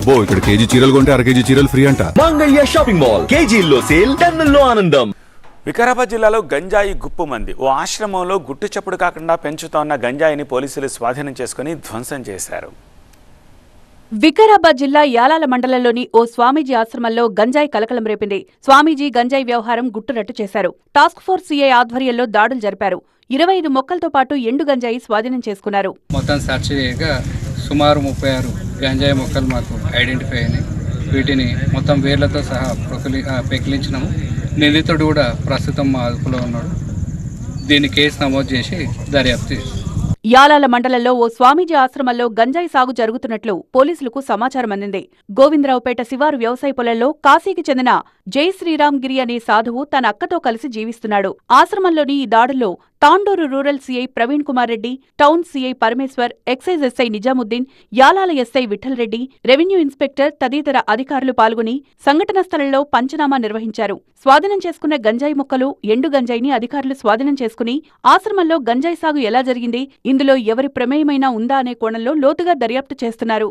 అబ్బో ఇక్కడ కేజీ చీరలు కొంటే అర కేజీ చీరలు ఫ్రీ అంట. మంగళ్య షాపింగ్ మాల్, కేజీల్లో సేల్, టన్నుల్లో ఆనందం. వికారాబాద్ జిల్లాలో గంజాయి గుప్పుమంది. ఓ ఆశ్రమంలో గుట్టు చప్పుడు కాకుండా పెంచుతోన్న గంజాయిని పోలీసులు స్వాధీనం చేసుకుని ధ్వంసం చేశారు. వికారాబాద్ జిల్లా యాలాల మండలంలోని ఓ స్వామీజీ ఆశ్రమంలో గంజాయి కలకలం రేపింది. స్వామీజీ గంజాయి వ్యవహారం గుట్టురట్టు చేశారు. టాస్క్ ఫోర్స్ సీఐ ఆధ్వర్యంలో దాడులు జరిపారు. 25 మొక్కలతో పాటు ఎండు గంజాయి స్వాధీనం చేసుకున్నారు. మొత్తం సెర్చ్ చేయగా సుమారు 36 గంజాయి మొక్కలు మాకు ఐడెంటిఫై అయినాయి. వీటిని మొత్తం వేర్లతో సహా పెకిలించినాము. నిందితుడు కూడా ప్రస్తుతం మా అదుపులో ఉన్నాడు. దీన్ని కేసు నమోదు చేసి దర్యాప్తు చేస్తాం. యాలాల మండలంలో ఓ స్వామీజీ ఆశ్రమంలో గంజాయి సాగు జరుగుతున్నట్లు పోలీసులకు సమాచారం అందింది. గోవిందరావుపేట శివారు వ్యవసాయ పొలంలో కాశీకి చెందిన జై శ్రీరామ్ గిరి అనే సాధువు తన అక్కతో కలిసి జీవిస్తున్నాడు. ఆశ్రమంలోని ఈ దాడుల్లో Tandur rural CI Praveen Kumar Reddy, town CI Parameshwar, excise SI Nizamuddin, Yalal SI Vittal Reddy, revenue inspector తదితర అధికారులు పాల్గొని సంఘటనా స్థలంలో పంచనామా నిర్వహించారు. స్వాధీనం చేసుకున్న గంజాయి మొక్కలు, ఎండు గంజాయిని అధికారులు స్వాధీనం చేసుకుని ఆశ్రమంలో గంజాయి సాగు ఎలా జరిగింది, ఇందులో ఎవరి ప్రమేయమైనా ఉందా అనే కోణంలో లోతుగా దర్యాప్తు చేస్తున్నారు.